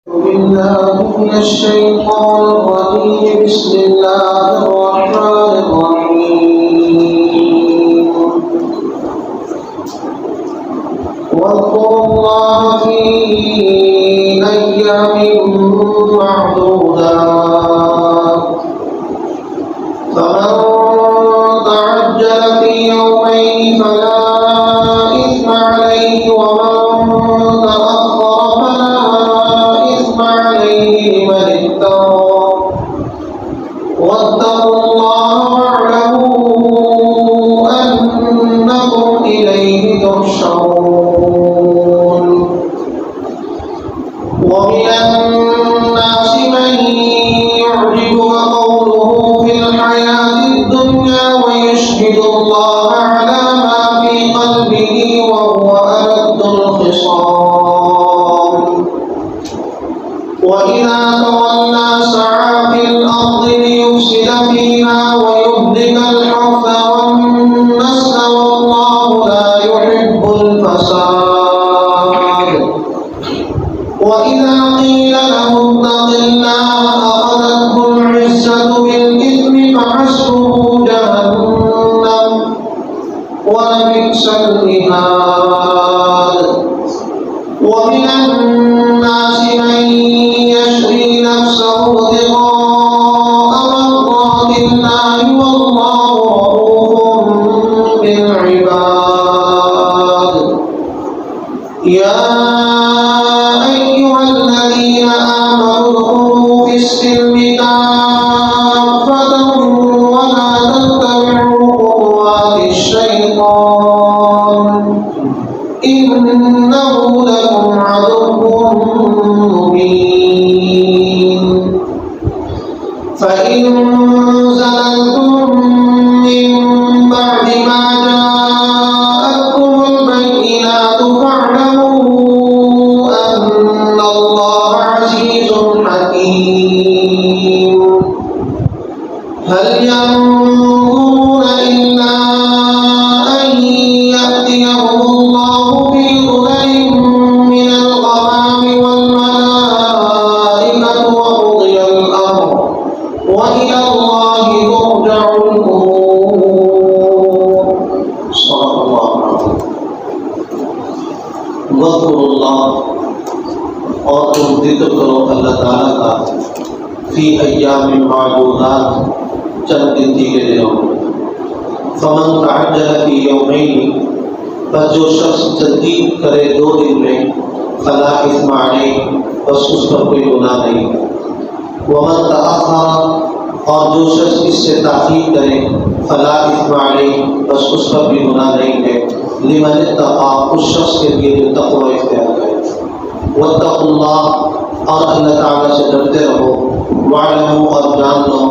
بالله من الشيطان الرجيم. بسم الله الرحمن الرحيم. واذكروا الله في أيام معدودات فمن تعجل في يومين فلا إثم عليه ومن تأخر فلا إثم عليه لمن اتقى واتقوا الله واعلموا أنكم إليه تحشرون. ومن الناس من يعجبك قوله في الحياة الدنيا ويشهد الله على ما في قلبه وهو ألد الخصام. وإذا تولى سعى في الأرض ليفسد فيها ويهلك الحرث والنسل والله لا يحب الفساد. وإذا قيل له اتق الله أخذته العزة بالإثم فحسبه جهنم ولبئس المهاد. ومن الناس من يشري نفسه ابتغاء مرضات الله والله رؤوف بالعباد. يا أيها الذين آمنوا ادخلوا في السلم كافة ولا تتبعوا خطوات الشيطان إنه لكم عدو مبين. فإن زللتم من بعد ما جاءتكم البينات فاعلموا أن الله عزيز حكيم. هل ينظرون إلا أن يأتيهم الله في ظلل من الغمام والملائكة وقضي الأمر وإلى الله ترجع الأمور. صدق الله العظيم. واذكروا الله اور تم ذکر کرو اللہ تعالیٰ کا فی ایام معدودات چند گنتی کے دنوں میں. فمن تعجل فی یومین بس جو شخص جلدی کرے 2 دن میں فلا اثم علیہ بس اس پر کوئی گناہ نہیں. ومن تأخر اور جو شخص اس سے تاخیر کرے فلا اثم علیہ بس اس پر بھی گناہ نہیں ہے. لمن اتقى اس شخص کے لیے جو تقوی اختیار کرے. واتقوا اللہ اور اللہ تعالیٰ سے ڈرتے رہو. واعلموا اور جان لو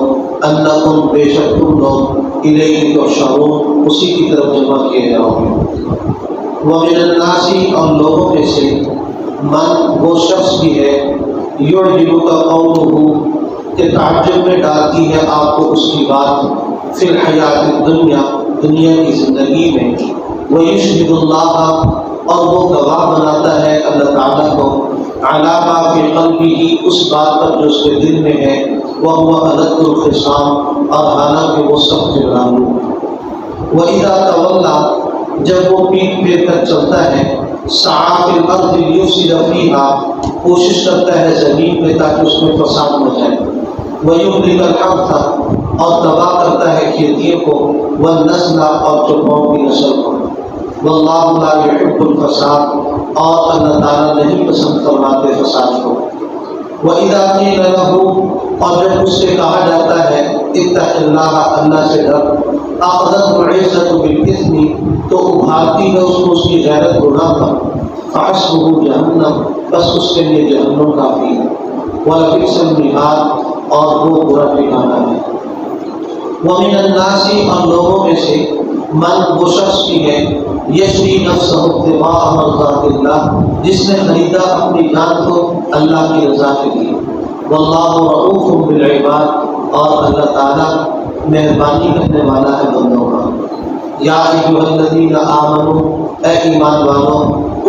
انکم بے شک تم لوگ الیہ تحشرون اسی کی طرف جمع کیے جاؤ گے. ومن الناس اور لوگوں میں سے من وہ شخص بھی ہے یعجبک قولہ کہ تعجب میں ڈالتی ہے آپ کو اس کی بات فی الحیات الدنیا دنیا کی زندگی میں. ویشہد اللہ اور وہ گواہ بناتا ہے اللہ تعالیٰ کو علی ما فی قلبہ اس بات پر جو اس کے دل میں ہے. وہو الد الخصام اور حالانکہ وہ سخت جبرانو. وَإِذَا تَوَلَّى جب وہ پیٹ پھیر کر چلتا ہے سعی فی الارض لیفسد فیہا کوشش کرتا ہے زمین میں تاکہ اس میں فساد ہو جائے. وَيُهْلِكَ الْحَرْثَ اور تباہ کرتا ہے کھیتیوں کو. وَالنَّسْلَ اور چوپاؤں کی نسل کو. وَاللَّهُ لَا يُحِبُّ الْفَسَادَ اور اللہ تعالیٰ نہیں پسند فرماتے فساد کو. وَإِذَا قِيلَ لَهُ اور جب اس سے کہا جاتا ہے اتق اللہ اللہ سے ڈر. أَخَذَتْهُ الْعِزَّةُ بِالْإِثْمِ تو ابھارتی ہے اس کو اس کی غیرت گناہ پر. فَحَسْبُهُ جَهَنَّمُ بس اس کے لیے جہنم کافی ہے. وَلَبِئْسَ الْمِہَادُ اور وہ برا ٹھکانہ ہے. وَمِنَ النَّاسِ اور لوگوں میں سے من وہ شخص بھی ہے یشری نفسہ ابتغاء مرضات اللہ جس نے خریدا اپنی جان کو اللہ کی رضا کے لیے. واللہ رؤوف بالعباد اور اللہ تعالیٰ مہربانی کرنے والا ہے بندوں کا. یا ایھا الذین آمنوا اے ایمان والو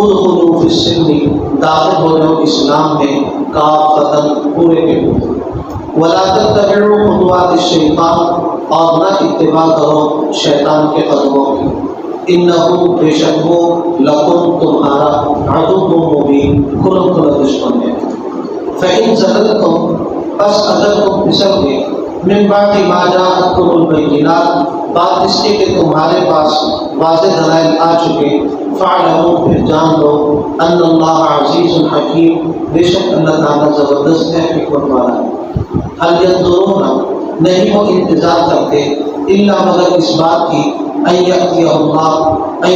ادخلوا فی السلم، داخل ہو جاؤ اسلام میں، کافۃ، پورے کے پورے، ولا تتبعوا خطوات الشیطان، اور نہ اتباع کرو شیطان کے قدموں کی، انہ، بے شک وہ، لکم، تمہارا، عدو مبین، کھلا کھلا دشمن ہے۔ فإن زللتم، پس اگر تم پھسل گئے، من بعد ما جاءتکم البینات، بات اس کے کہ تمہارے پاس واضح دلائل آ چکے، فاعلموا، پھر جان لو، ان اللہ عزیز حکیم، بے شک اللہ تعالیٰ زبردست ہے، حکمت والا ہے۔ هل ينظرون، نہیں وہ انتظار کرتے، الا مگر اس بات کی، ان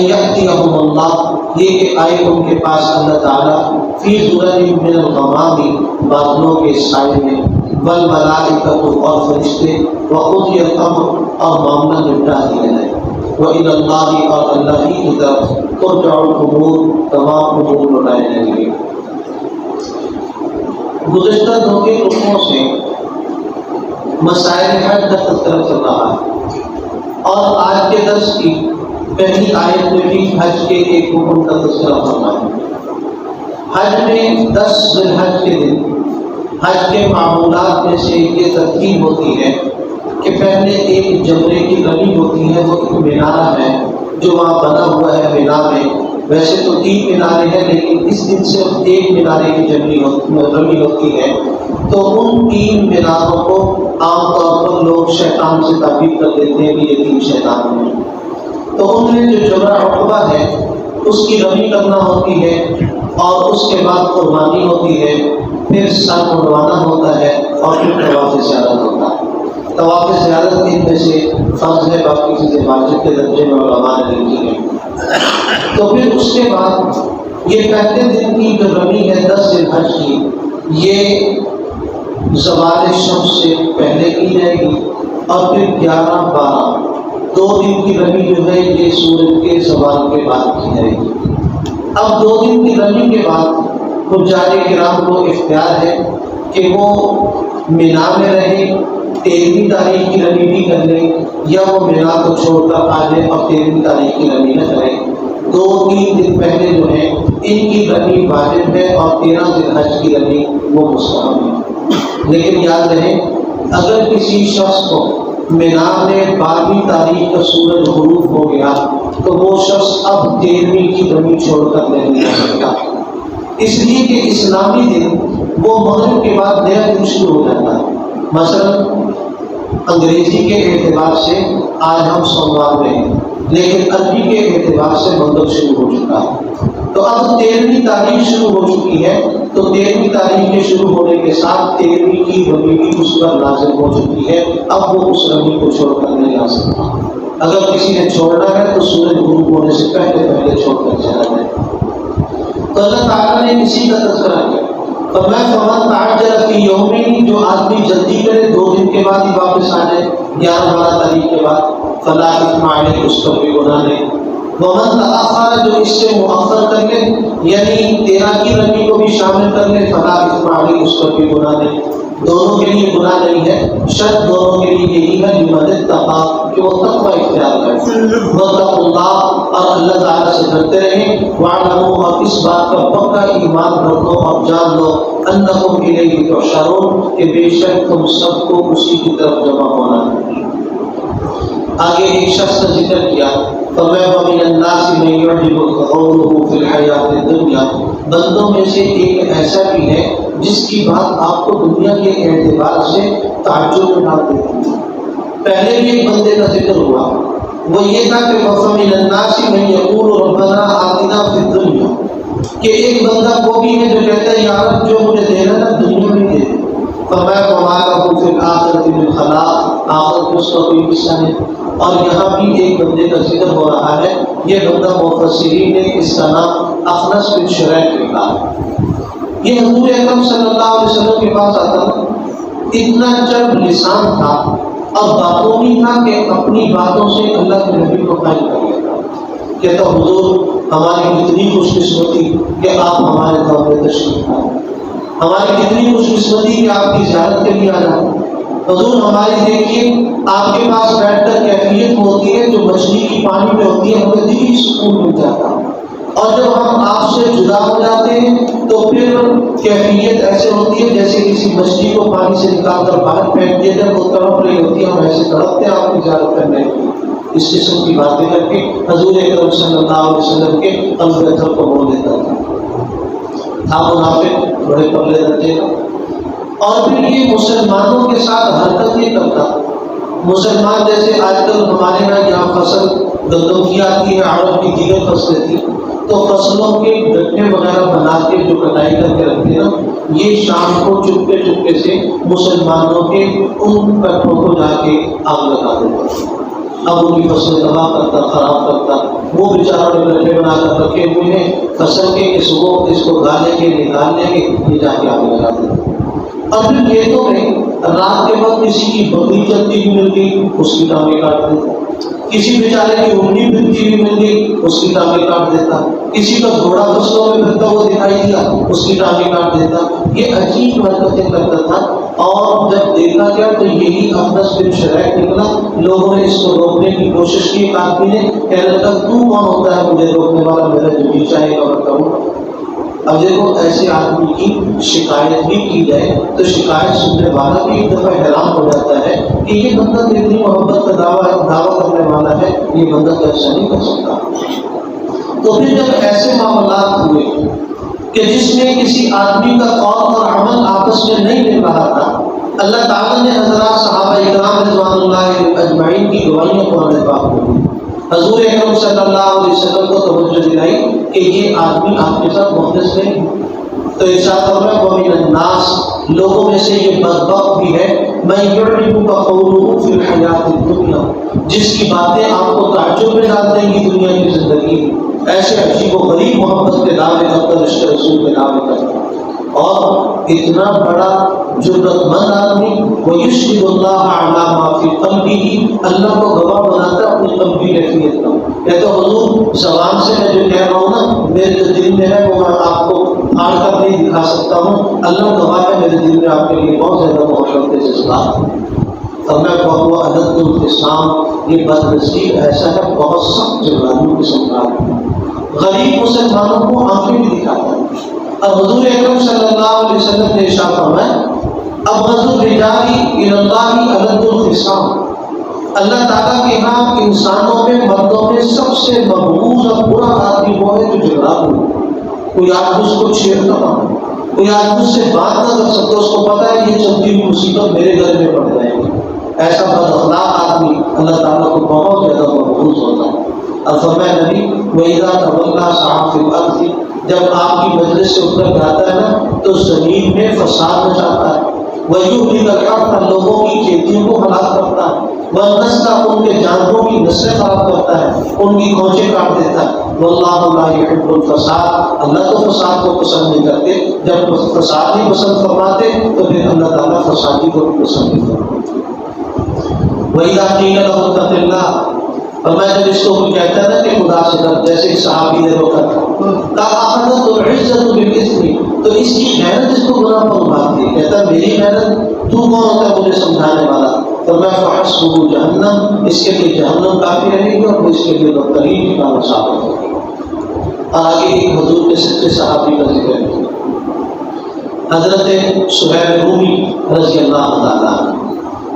یأتیہم اللہ، یہ کہ آئے ان کے پاس اللہ تعالیٰ، فی ظلل من الغمام، بادلوں کے سائے میں، والملائکۃ، اور فرشتے، وقضی الامر، اور معاملہ نپٹا دیا جائے، وإلی اللہ، اور اللہ ہی کی طرف، ترجع الامور، تمام امور لوٹائے جائیں گے۔ گزشتہ دو کے رکوعوں سے مسائل حج کا تذکرہ چل رہا ہے، اور آج کے درس کی پہلی آیت میں بھی حج کے ایک حکم کا تذکرہ ہونا ہے۔ حج میں 10 ذی الحج کے دن حج کے معمولات میں سے یہ ترتیب ہوتی ہے کہ پہلے ایک جمرے کی رمی ہوتی ہے، وہ ایک مینارہ ہے جو وہاں بنا ہوا ہے مینا میں، ویسے تو 3 مینارے ہیں لیکن اس دن صرف ایک مینارے کی رمی ہوتی ہے، تو ان 3 میناروں کو عام طور پر لوگ شیطان سے تعبیر کر دیتے ہیں کہ یہ 3 شیطان ہیں، تو ان میں جو جمرہ عقبہ ہے اس کی رمی کرنا ہوتی ہے، اور اس کے بعد قربانی ہوتی ہے، پھر سر منڈوانا ہوتا ہے، اور پھر طواف زیارت ہوتا ہے۔ طواف زیارت ان میں سے فرض ہے، باقی چیزیں واجب کے درجے میں علماء نے لکھی ہیں۔ تو پھر اس کے بعد یہ پہلے دن کی جو رمی ہے 10 ذی الحج کی، یہ زوال شمس سے پہلے کی جائے گی، اور پھر 11، 12 2 دن کی رمی جو ہے یہ سورج کے زوال کے بعد کی جائے گی۔ اب 2 دن کی رمی کے بعد حجاج کرام کو اختیار ہے کہ وہ مینا میں رہیں، 13ویں تاریخ کی رمی بھی کر لیں، یا وہ مینا کو چھوڑ کر آ جائیں اور 13ویں تاریخ کی رمی نہ کریں۔ 2-3 دن پہلے جو ہے ان کی رمی واجب ہے، اور 13 ذی الحج کی رمی وہ مستحب ہے۔ لیکن یاد رہے، اگر کسی شخص کو مینا میں 12ویں تاریخ کا سورج غروب ہو گیا تو وہ شخص اب 13ویں کی رمی چھوڑ کر نہیں جا سکتا، اس لیے کہ اسلامی دن وہ مغرب کے بعد نیا دن شروع ہو جاتا ہے۔ مثلا انگریزی کے اعتبار سے آج ہم سوموار میں ہیں، لیکن عربی کے اعتبار سے مغرب شروع ہو چکا ہے، تو اب 13ویں تاریخ شروع ہو چکی ہے، تو 13ویں تاریخ کے شروع ہونے کے ساتھ 13ویں کی رمی بھی اس پر لازم ہو چکی ہے، اب وہ اس رمی کو چھوڑ کر نہیں آ سکتا۔ اگر کسی نے چھوڑنا ہے تو سورج غروب ہونے سے پہلے چھوڑ کر چلا جائے۔ تو اللہ تعالیٰ نے اسی کا تذکرہ کیا، فرمایا فمن تعجل فی یومین، جو آدمی جلدی کرے 2 دن کے بعد ہی واپس آ جائے، 11-12 تاریخ کے بعد، فلا اثم علیہ، اس پر کوئی گناہ نہیں۔ ومن تأخر، جو اس سے مؤخر کر لے، یعنی 13 کی رمی کو بھی شامل کر لے، فلا اثم علیہ، اس پر کوئی گناہ نہیں۔ دونوں کے لیے گناہ نہیں ہے، شرط دونوں کے لیے یہی ہے لمن اتقى، کہ وہ تقوی اختیار کرے، واتقوا اللہ، اور اللہ تعالیٰ سے ڈرتے رہیں، واعلموا، اور اس بات کا پکا ایمان رکھو اور جان لو، انکم الیہ تحشرون، کہ بے شک تم سب کو اسی کی طرف جمع ہونا ہے۔ آگے ایک شخص کا ذکر کیا، فَمَا وَمِنَ النَّاسِ مَن يُعْجِبُكَ قَوْلُهُ فِي الْحَيَاةِ الدُّنْيَا، بندوں میں سے ایک ایسا بھی ہے جس کی بات آپ کو دنیا کے اعتبار سے تعجب میں ڈال دیتی ہے۔ پہلے بھی ایک بندے کا ذکر ہوا، وہ یہ تھا کہ وَمِنَ النَّاسِ مَن يَقُولُ رَبَّنَا آتِنَا فِي الدُّنْيَا، کہ ایک بندہ وہ بھی ہے جو کہتا ہے یا رب جو مجھے دینا نا دنیا میں دے دے، فَمَا وَمَا لَهُ فِي الْآخِرَةِ مِنْ خَلَاقٍ، آخرت میں اس کا کوئی حصہ نہیں۔ اور یہاں بھی ایک بندے کا ذکر ہو رہا ہے، یہ بندہ مفسرین نے اس کا نام اخنس بن شریح لکھا ہے۔ یہ حضور اکرم صلی اللہ علیہ وسلم کے پاس آتا تھا، اتنا چرب لسان تھا اور باتوں نہیں تھا کہ اپنی باتوں سے اللہ کے نبی کو قائل کر لیتا، کہتا حضور ہماری کتنی خوش قسمتی کہ آپ ہمارے دور میں تشریف لائے، ہماری کتنی خوش قسمتی کہ آپ کی زیارت کے لیے آ جائیں، حضور ہماری دیکھیے آپ کے پاس بیٹھ کر کیفیت ہوتی ہے جو مچھلی کی پانی میں ہوتی ہے، ہمیں دلی سکون مل جاتا ہے، اور جب ہم آپ سے جدا ہو جاتے ہیں تو پھر کیفیت ایسے ہوتی ہے جیسے کسی مچھلی کو پانی سے نکال کر باہر پھینک دیا جب وہ تڑپ رہی ہوتی ہے، ہم ایسے تڑپتے ہیں آپ کی زیارت کرنے کی، اس قسم کی باتیں کر کے حضور اکرم صلی اللہ علیہ وسلم کے قلب کو بول دیتا تھا منافق بڑے پرلے درجے کا۔ اور پھر یہ مسلمانوں کے ساتھ حرکت یہ کرتا، مسلمان جیسے آج کل ہمارے یہاں فصل گندم کی آتی ہے، عرب کی دیگر فصلیں تھی، تو فصلوں کے گٹھے وغیرہ بنا کے جو کٹائی کر کے رکھتے ہیں نا، یہ شام کو چپکے چپکے سے مسلمانوں کے ان گٹھوں کو جا کے آگ لگا دیتا، اب ان کی فصل تباہ کرتا، خراب کرتا۔ وہ بیچاروں نے گٹھے بنا کر رکھے ہوئے ہیں فصل کے کہ صبح اس کو گالیں گے نکال لیں گے، یہ جا کے آگ لگا دیتا۔ اور پھر کھیتوں میں رات کے وقت کسی کی بکری چلتی ہوئی مل گئی، اس کی ٹانگیں کاٹ دیتا، کسی بیچارے کی اونی پھرتی ہوئی مل گئی، اس کی ٹانگیں کاٹ دیتا، کسی کا گھوڑا فصلوں میں پھرتا ہوا دکھائی دیا، اس کی ٹانگیں کاٹ دیتا۔ یہ عجیب حرکتیں کرتا تھا، اور جب دیکھا گیا تو یہی اخنس بن شریح نکلا۔ لوگوں نے اس کو روکنے کی کوشش کی، ایک آدمی نے کہنے لگا تو کون ہوتا ہے مجھے روکنے والا، میرا جو جی چاہے گا بتاؤں۔ اب دیکھو ایسے آدمی کی شکایت بھی کی جائے تو شکایت سننے والا بھی ایک دفعہ حیران ہو جاتا ہے کہ یہ بندہ اتنی محبت کا دعویٰ کرنے والا ہے، یہ بندہ تو ایسا نہیں کر سکتا۔ تو پھر جب ایسے معاملات ہوئے کہ جس میں کسی آدمی کا قول اور عمل آپس میں نہیں مل رہا تھا، اللہ تعالیٰ نے حضرات صحابہ اکرام رضوان اللہ اجمعین کی گواہیاں قرآن پاک میں حضور اکرم صلی اللہ علیہ وسلم کو توجہ دلائی کہ یہ آدمی آپ کے ساتھ مخلص نہیں، تو ارشاد فرمایا وَمِنَ النَّاسِ، لوگوں میں سے یہ بدبخت بھی ہے، مَن يُعْجِبُكَ قَوْلُهُ فِي الْحَيَاةِ الدُّنْيَا، جس کی باتیں آپ کو تعجب میں ڈال دیں گی دنیا کی زندگی میں، ایسے عجیب و غریب محبت کے دعوے کرتا، رشتہ رسول کے دعوے کرتا، اور اتنا بڑا جرأت مند آدمی وَيُشْهِدُ اللَّهَ عَلَىٰ مَا فِي قَلْبِهِ، اللہ کو گواہ بناتا اپنی قلبی کیفیت کا، کہتا حضور زبان سے میں جو کہہ رہا ہوں نا، میرے جو دل میں ہے وہ میں آپ کو پھاڑ کر نہیں دکھا سکتا ہوں، اللہ گواہ ہے میرے دل میں آپ کے لیے بہت زیادہ محبت کے جذبات ہیں۔ اور میں بہت عدد الخصام، یہ بد نصیب ایسا ہے بہت سخت جوانوں کے سمراٹ، غریب مسلمانوں کو آنکھیں بھی دکھاتا ہے۔ اور حضور اکرم صلی اللہ علیہ وسلم نے ارشاد فرمایا ابغض الرجال الی اللہ عدد الخصام، اللہ تعالیٰ کے ہاں انسانوں میں مردوں میں سب سے مبغوض اور برا آدمی وہ ہے جو جھگڑالو ہو، کوئی آدمی اس کو چھیڑتا نہ ہو، کوئی آدمی اس سے بات نہ کر سکتا، اس کو پتا ہے یہ چلتی ہوئی مصیبت میرے گھر میں پڑ جائے گی، ایسا بد اخلاق آدمی اللہ تعالیٰ کو بہت زیادہ مبغوض ہوتا ہے۔ اور فرمایا نبی وَإِذَا تَوَلَّىٰ سَعَىٰ فِي الْأَرْضِ، جب آپ کی مجلس سے اٹھ کر جاتا ہے نا تو زمین میں فساد مچاتا ہے، وَيُهْلِكُ الْحَرْثَ، لوگوں کی کھیتیوں کو ہلاک کرتا ہے، وَالنَّسْلَ، ان کے جانوروں کی نسلیں خراب کرتا ہے، ان کی کھوجیں کاٹ دیتا ہے، وَاللَّهُ لَا يُحِبُّ الْفَسَادَ، اللہ تو فساد کو پسند نہیں کرتے، جب فساد نہیں پسند فرماتے تو پھر اللہ تعالیٰ فسادی کو بھی پسند نہیں فرماتے۔ وَإِذَا قِيلَ لَهُ اتَّقِ اللَّهَ، اور میں جب اس کو کہتا ہے نا کہ خدا سے ڈر، جیسے ایک صحابی نے روکا تھا اخذت العزت بالاثم، تو اس کی محنت اس کو گناہ پر ابھارتی ہے، کہتا ہے میری محنت، تو کون ہوتا ہے مجھے سمجھانے والا، فرمایا فحسبہ جہنم، اس کے لیے جہنم کافی رہے گی اور اس کے لیے بدترین ٹھکانہ ثابت ہوگی۔ اور آگے ایک حضور کے سچے صحابی کا ذکر ہے حضرت سہیل رومی رضی اللہ تعالیٰ عنہ۔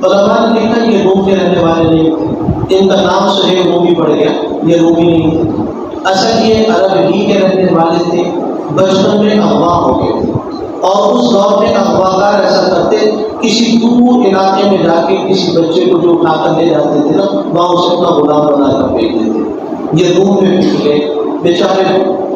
علماء نے لکھا یہ روم کے رہنے والے نہیں تھے، ان کا نام سہیل رومی پڑ گیا، یہ رومی نہیں تھے، اصل یہ عرب ہی کے رہنے والے تھے، بچپن میں اغوا ہو گئے تھے، اور اس دور میں اغواگار ایسا کرتے کسی دور علاقے میں جا کے کسی بچے کو جو اٹھا کر لے جاتے تھے نا وہاں اسے اپنا غلام بنا کر بھیج دیتے، یہ روم میں پھنس گئے بیچارے،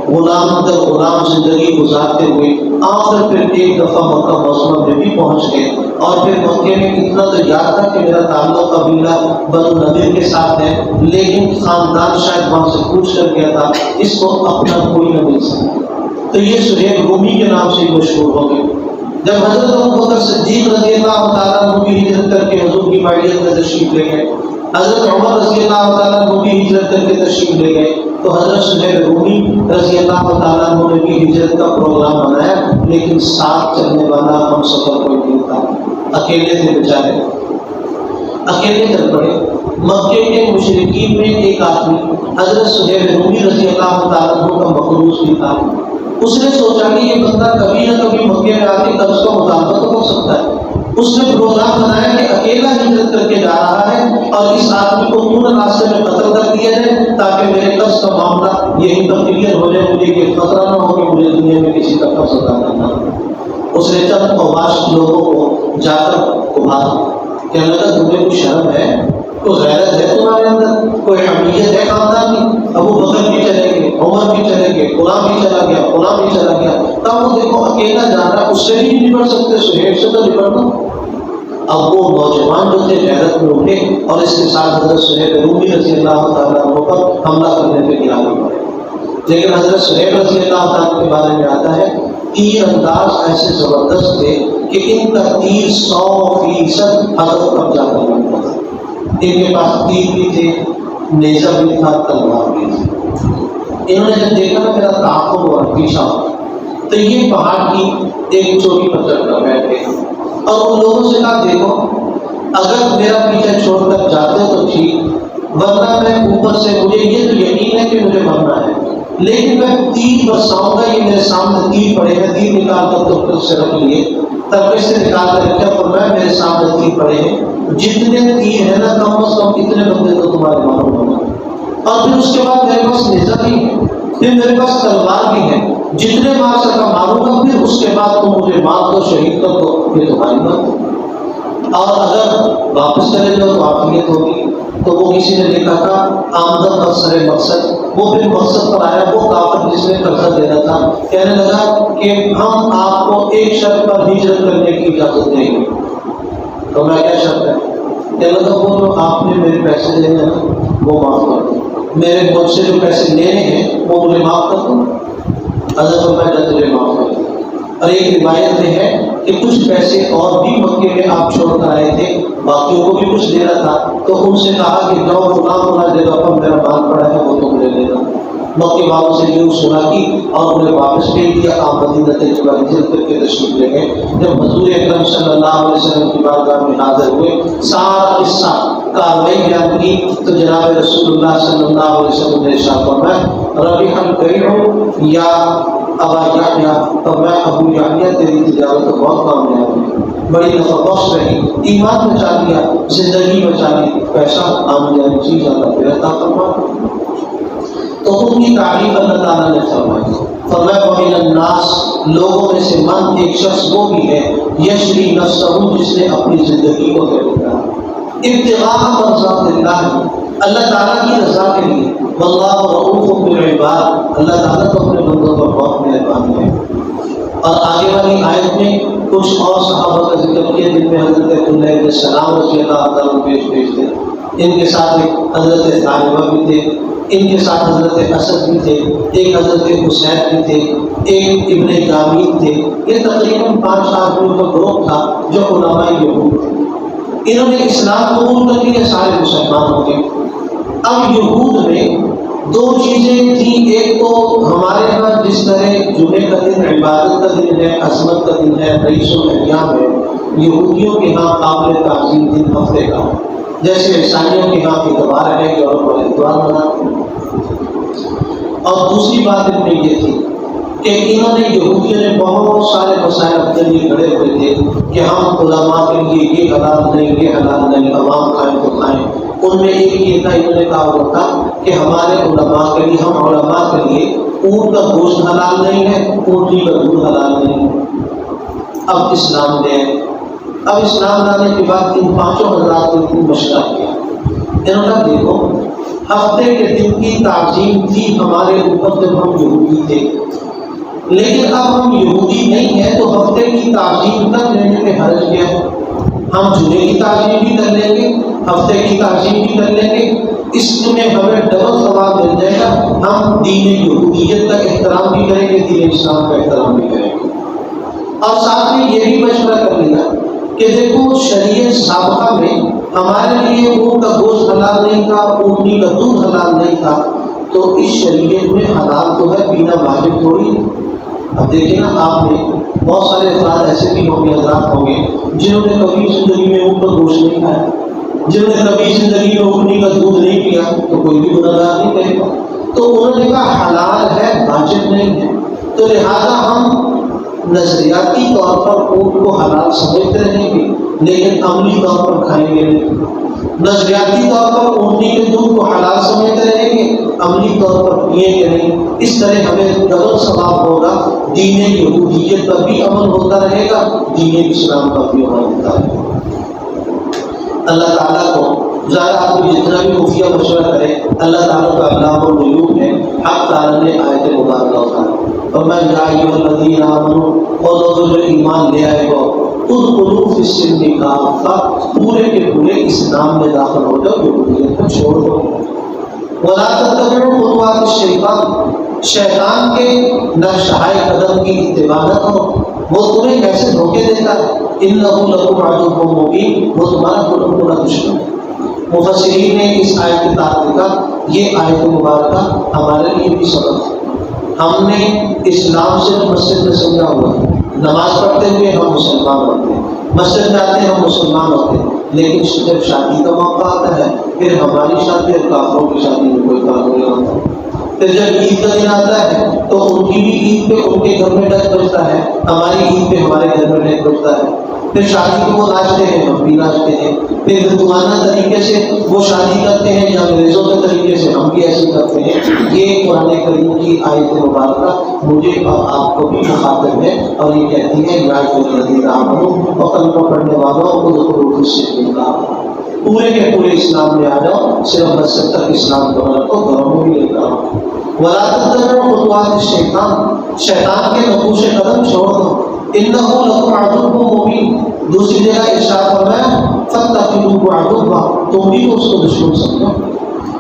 غلام در غلام زندگی گزارتے ہوئے آخر پھر ایک دفعہ مکہ معظمہ میں بھی پہنچ گئے، اور پھر مکے میں اتنا تو یاد تھا کہ میرا تعلق قبیلہ بنو نذیر کے ساتھ ہے، لیکن خاندان شاید وہاں سے پوچھ کر گیا تھا، اس کو اپنا کوئی نہ مل سکتا، تو یہ سہیل رومی کے نام سے مشہور ہو گئے۔ جب حضرت ابوبکر صدیق رضی اللہ تعالیٰ عنہ کی ہجرت کر کے حضور کی معیت میں تشریف لے گئے، حضرت عمر رضی اللہ تعالیٰ عنہ کی ہجرت کر کے تشریف لے گئے، تو حضرت سہیل رومی رضی اللہ تعالیٰ عنہ نے بھی ہجرت کا پروگرام بنایا، لیکن ساتھ چلنے والا ہم سفر کوئی نہیں تھا، اکیلے تھے بیچارے، اکیلے چل پڑے۔ مکے کے مشرکین میں ایک آدمی حضرت سہیب رومی رضی اللہ تعالیٰ عنہ کا مخلوص بھی تھا. اس نے سوچا کہ یہ بندہ کبھی نہ کبھی مکے میں آ کے قرض کا مطالبہ تو ہو سکتا ہے. اس نے پروگرام بنایا کہ اکیلا ہجرت کر کے جا رہا ہے اور اس آدمی کو پورے راستے میں قتل کر دیا جائے تاکہ میرے قرض کا معاملہ یہی تک کلیئر ہو جائے, مجھے یہ خطرہ نہ ہو کہ مجھے دنیا میں کسی کا قرض ادا کرنا. اس نے چند اوباش لوگوں کو جا کر ابھارا, کہنے لگا تمہیں کوئی شرم ہے, کوئی غیرت ہے تمہارے اندر, کوئی حمیت ہے خاندان کی؟ ابو بکر بھی چلے گئے, عمر بھی چلے گئے, قرآن بھی چلا گیا, قرآن بھی چلا گیا, تب وہ دیکھو اکیلا جا رہا ہے, اس سے بھی نہیں نپٹ سکتے, سہیب سے تو نپٹنا. اب وہ نوجوان جو تھے غیرت میں اٹھے اور اس کے ساتھ حضرت سہیب رومی رضی اللہ تعالیٰ عنہ پر حملہ کرنے پہ گرا پڑے. لیکن حضرت سہیب رضی اللہ تعالیٰ کے بارے میں آتا ہے تیر انداز ایسے زبردست تھے کہ ان کا تیر 100% ہدف پر جا کر لگتا تھا. ان کے پاس تیر بھی تھے, نیزہ بھی تھا, تلوار بھی تھی. انہوں نے جب دیکھا میرا تعاقب ہوا پیچھا تو یہ پہاڑ کی ایک چوٹی پر چڑھ کر بیٹھ گئے اور ان لوگوں سے کہا دیکھو اگر میرا پیچھا چھوڑ کر جاتے تو ٹھیک, ورنہ میں اوپر سے مجھے یہ تو یقین ہے کہ مجھے مرنا ہے, لیکن میں تیر برساؤں گا. یہ میرے سامنے تیر پڑے ہیں, تیر نکال کر تو سے رکھ لیے, تب سے نکال کر رکھا, پر میں میرے سامنے تیر پڑے ہیں, جتنے تیر ہیں نا کم از کم اتنے بندے تو تمہارے معلوم ہونا. اور پھر اس کے بعد میرے پاس نیزہ بھی ہے, پھر میرے پاس تلوار بھی ہے, جتنے مار سکا ماروں گا, پھر اس کے بعد تم مجھے مار دو, شہید کر دو, یہ تمہاری بات. اور اگر واپس چلے جاؤ تو عافیت ہوگی. تو وہ کسی نے لکھا تھا آمدن بسر مقصد, وہ پھر مقصد پر آیا. وہ کافر جس نے قرضہ دینا تھا کہنے لگا کہ ہم آپ کو ایک شرط پر ہجرت کرنے کی اجازت دیں گے. تو میں کیا شرط ہے؟ کہنے لگا وہ جو آپ نے میرے پیسے لینے ہیں وہ معاف کر دو, میرے مجھ سے جو پیسے لینے ہیں وہ مجھے معاف کر دو. حضرت میں تجھے معاف کر دوں. اور ایک روایت میں ہے کہ کچھ پیسے اور بھی مکے میں آپ چھوڑ کر آئے تھے, باقیوں کو بھی کچھ دینا تھا, تو ان سے کہا کہ جاؤ فلاں جگہ پر میرا مال پڑا ہے وہ تو مجھے دینا. مکے والوں سے یہ سنا کی اور انہیں واپس بھیج دیا. آپ مدینہ طیبہ ہجرت کر کے تشریف لے گئے. جب حضور اکرم صلی اللہ علیہ وسلم کی بارگاہ میں حاضر ہوئے, سارا قصہ کاروائی بیان کی, تو جناب رسول اللہ صلی اللہ علیہ وسلم نے ارشاد فرمایا ربح البیع یا ابا یحییٰ, اور میں ابو یحییٰ تیری تجارت تو بہت کامیاب ہے, بڑی نفع بخش رہی, ایمان بچا لیا, زندگی بچا لی, پیسہ آنے جانے چیز اللہ پھر عطا فرما. تو ان کی تعریف اللہ تعالیٰ نے فرمائی. فرمایا ومن الناس, لوگوں میں سے من ایک شخص وہ بھی ہے یشری نفسہ, جس نے اپنی زندگی کو خریدا ابتغاء مرضات اللہ, اللہ تعالیٰ کی رضا کے لیے. واللہ رؤوف بالعباد, اللہ تعالیٰ تو اپنے بندوں پر بہت مہربان ہے. اور آگے والی آیت میں کچھ اور صحابہ کا ذکر کیا جن میں حضرت عبداللہ بن سلام رضی اللہ تعالیٰ پیش تھے. ان کے ساتھ ایک حضرت طالبہ بھی تھے, ان کے ساتھ حضرت اسد بھی تھے, ایک حضرت حسین بھی تھے, ایک ابن جامین تھے. یہ تقریباً 5 آدمیوں کا گروہ تھا جو علماء یہود تھے. انہوں نے اسلام قبول کر لیا, سارے مسلمان ہو گئے. اب یہود میں 2 چیزیں تھیں. ایک تو ہمارے یہاں جس طرح جمعے کا دن عبادت کا دن ہے, عظمت کا دن ہے, رئیس الایام ہے, یہودیوں کے ہاں قابل تعظیم دن ہفتے کا, جیسے عیسائیوں کے ہاں اتوار ہے کہ اور اتوار مناتے ہیں. اور دوسری بات ان میں یہ تھی کہ انہوں نے یہودیوں نے بہت سارے مسائل اپنے لیے کھڑے ہوئے تھے کہ ہم علماء کے لیے یہ حلال نہیں, یہ حلال نہیں, عوام کھائیں تو کھائیں. ان میں ایک یہ تھا, انہوں نے کہا ہوا تھا کہ ہمارے علماء کے لیے, ہم علماء کے لیے اونٹ کا گوشت حلال نہیں ہے, اونٹنی کا دودھ حلال نہیں ہے. اب اسلام نے, اب اسلام لانے کے بعد ان 5 حضرات کو اتنی مشورہ کیا. انہوں نے دیکھو ہفتے کے دن کی تعظیم تھی ہمارے اوپر جب ہم یہودی تھے, لیکن اب ہم یہودی نہیں ہیں تو ہفتے کی تعظیم کر لینے میں حرج کیا ہے. ہم جمعے کی تعظیم بھی کر لیں گے, ہفتے کی تعظیم بھی کر لیں گے, اس میں ہمیں ڈبل ثواب مل جائے گا. ہم دین یہودیت کا احترام بھی کریں گے, دین اسلام کا احترام بھی کریں گے. اور ساتھ میں یہ بھی مشورہ کر لیا کہ دیکھو شریعت سابقہ میں ہمارے لیے اونٹ کا گوشت حلال نہیں تھا, اونٹنی کا دودھ حلال نہیں تھا, تو اس شریعت میں حلال تو ہے, پینا واجب تھوڑی. اب دیکھیں نا, آپ نے بہت سارے افراد ایسے بھی ہوں گے, حضرات ہوں گے جنہوں نے کبھی زندگی میں اونٹ کا گوشت نہیں کھایا, جنہوں نے کبھی زندگی میں اونٹنی کا دودھ نہیں پیا تو کوئی بھی گنہگار نہیں کہے گا. تو انہوں نے کہا حلال ہے واجب نہیں ہے. تو لہذا ہم نظریاتی طور پر اونٹ کو حلال سمجھتے رہیں گے لیکن عملی طور پر کھائیں گے نہیں. نظریاتی طور پر اونٹنی کے دودھ کو حلال سمجھتے رہیں گے عملی طور پر پیئیں گے نہیں. اس طرح ہمیں ڈبل ثواب ہوگا. دین یہودیت پر بھی عمل ہوتا رہے گا, دین اسلام پر بھی عمل ہوتا رہے گا. اللہ تعالیٰ کو ظاہر آپ کو جتنا بھی خفیہ مشورہ کرے, اللہ تعالیٰ کا علام الغیوب ہے. حق تعالیٰ نے آیت مبارکہ اتاری اور میں یا ایھا الذین آمنوا, اور لوگوں جو ایمان لے آئے ہو, ادخلوا فی السلم کافہ, پورے کے پورے اسلام میں داخل ہو جاؤ, یہودیت کو چھوڑ دو. ولا تتبعوا خطوات الشیطان, شیطان کے نقشۂ قدم کی اتباع نہ کرو, وہ تمہیں کیسے دھوکے دیتا ہے. انہ لکم عدو مبین, وہ تمہارا بڑا دشمن ہے. مفسرین نے اس آیت کی تعریف, یہ آیت مبارکہ ہمارے لیے بھی سبق ہے. ہم نے اسلام سے مسجد میں سمجھا ہوا ہے, نماز پڑھتے ہوئے ہم مسلمان ہوتے ہیں, مسجد جاتے ہیں ہم مسلمان ہوتے ہیں, لیکن جب شادی کا موقع آتا ہے پھر ہماری شادی اور کافروں کی شادی میں کوئی فرق نہیں ہوتا. پھر جب عید کا دن آتا ہے تو ان کی بھی عید پہ ان کے گھر میں ڈک بجتا ہے, ہماری عید پہ ہمارے گھر میں ڈک بجتا ہے. پھر شادی کو وہ ناچتے ہیں, ہم بھی ناچتے ہیں. پھر ہندوانہ طریقے سے وہ شادی کرتے ہیں یا انگریزوں کے طریقے سے ہم بھی ایسے کرتے ہیں. یہ قرآن کریم کی آیت مبارکہ مجھے اور آپ کو بھی مخاطب ہے, اور یہ کہتی ہے یا ایھا الذین آمنوا, اور کلمہ پڑھنے والوں کو ادخلوا فی السلم کافہ, پورے کے پورے اسلام میں آ جاؤ, صرف مسجد تک اسلام کو رکھو, گھروں میں بھی لے کر آؤ. ولا تتبعوا خطوات الشیطان, شیطان کے نقوش قدم چھوڑ دو. انہ لکم عدو مبین, دوسری جگہ ارشاد فرمایا فاتخذوہ عدوا, تم بھی اس کو دشمن سمجھو.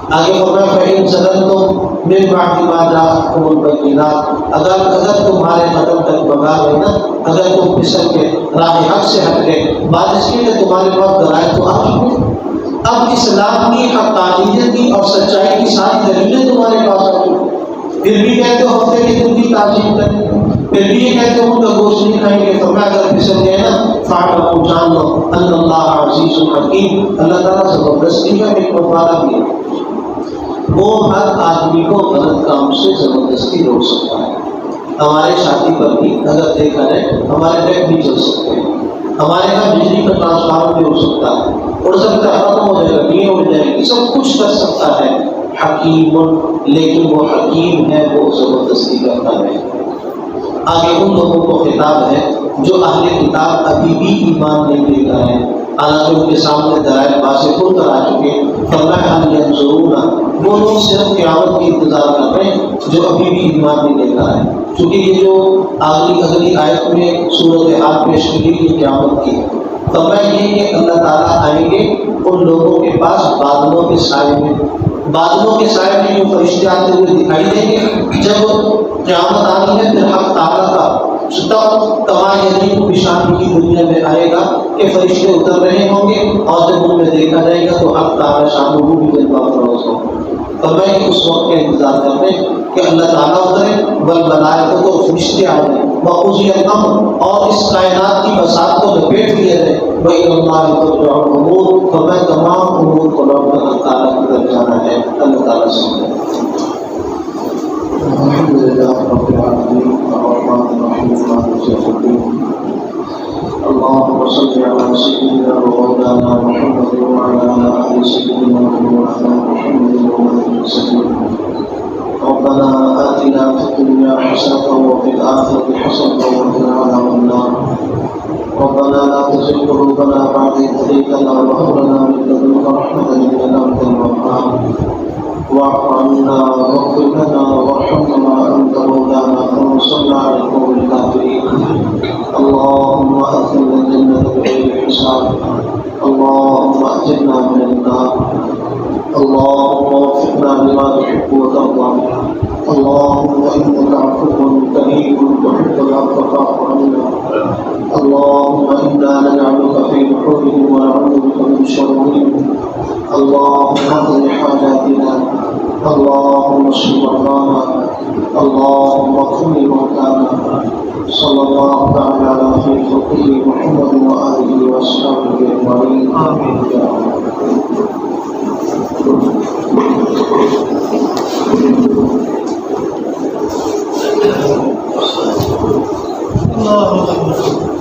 آگے فرمایا فإن زللتم من بعد ما جاءتکم البینات, اگر تمہارے قدم تک بگا گئے نا, اگر تم پھسل کے راہ حق سے ہٹ گئے, بات اس کی کہ تمہارے پاس دلائل تو آ چکے, اب اسلام کی حقانیت کی اور سچائی کی ساری دلیلیں تمہارے پاس آ چکی, پھر بھی کہتے ہو ہفتے کے دن کی تعظیم کریں گے, پھر بھی یہ کہتے ہو ان کا گوشت نہیں کھائیں گے. فرمایا اگر پھسل گئے نا فاعلموا, جان لو ان اللہ عزیز حکیم, اللہ تعالیٰ زبردستی کا حکمت والا بھی ہے, وہ ہر آدمی کو غلط کام سے زبردستی روک سکتا ہے. ہمارے شادی پر بھی اگر دیکھا جائے ہمارے بیگ بھی چل سکتے ہیں, ہمارے یہاں بجلی کا ٹرانسفارمر بھی ہو سکتا ہے, اڑ سکتا ہے, ختم ہو جائے گا, ٹین اڑ جائے گی, سب کچھ کر سکتا ہے حکیم, لیکن وہ حکیم ہے وہ زبردستی کرتا ہے. آگے ان لوگوں کو خطاب ہے جو اہل کتاب ابھی بھی ایمان نہیں لے کر ہیں, حالانکہ ان کے سامنے دلائل واضح کھل کر آ چکے. فرمایا هل ينظرون, وہ لوگ صرف قیامت کی انتظار کر رہے ہیں جو ابھی بھی ایمان نہیں لے کر آئے. چونکہ یہ جو اگلی آیت میں صورت حال پیش کی گئی یہ قیامت کی ہے. فرمایا یہ کہ اللہ تعالیٰ آئیں گے ان لوگوں کے پاس بادلوں کے سائے میں, بادلوں کے سائے میں جو فرشتے آتے ہوئے دکھائی دیں گے. جب قیامت آنی ہے پھر حق تعالیٰ کا تب تمام نشانی کی دنیا میں آئے گا کہ فرشتے اتر رہے ہوں گے, اور جب ان میں دیکھا جائے گا تو حق تعالیٰ شان و بھی جلوہ فروز ہوگا. فرمایا کہ اس وقت کا انتظار کرتے کہ اللہ تعالیٰ اترے, بل ملائکہ کو فرشتے آ جائیں, وقضی الامر, اور اس کائنات کی بساط کو لپیٹ لیا جائے. وَإِلَى اللَّهِ تُرْجَعُ الْأُمُورُ, فرمایا تمام امور کو لوٹ کر اللہ تعالیٰ کی طرف جانا ہے. اللہ تعالیٰ سے الحمد للہ رب العالمین الرحمن الرحیم مالک یوم الدین. اللهم صل على سيدنا ومولانا محمد وعلى آل سيدنا ومولانا محمد وسلم. ربنا آتنا في الدنيا حسنة وفي الآخرة حسنة وقنا عذاب النار. ربنا لا تزغ قلوبنا بعد إذ هديتنا وهب لنا من لدنك رحمة إنك أنت الوهاب. واعف عنا واغفر لنا وارحمنا أنت مولانا فانصرنا على القوم الكافرين. اللهم أدخلنا الجنة بغير حساب, اللهم أجرنا من النار, اللهم وفقنا لما تحب وترضى. اللهم إنك عفو كريم تحب العفو فاعف عنا. اللهم إنا نجعلك في نحورهم ونعوذ بك من شرورهم. اللهم اقض حاجاتنا, اللهم اشف مرضانا, اللهم اغفر لموتانا. صلى الله تعالى على خير خلقه محمد وآله وأصحابه أجمعين. آمين. اللہ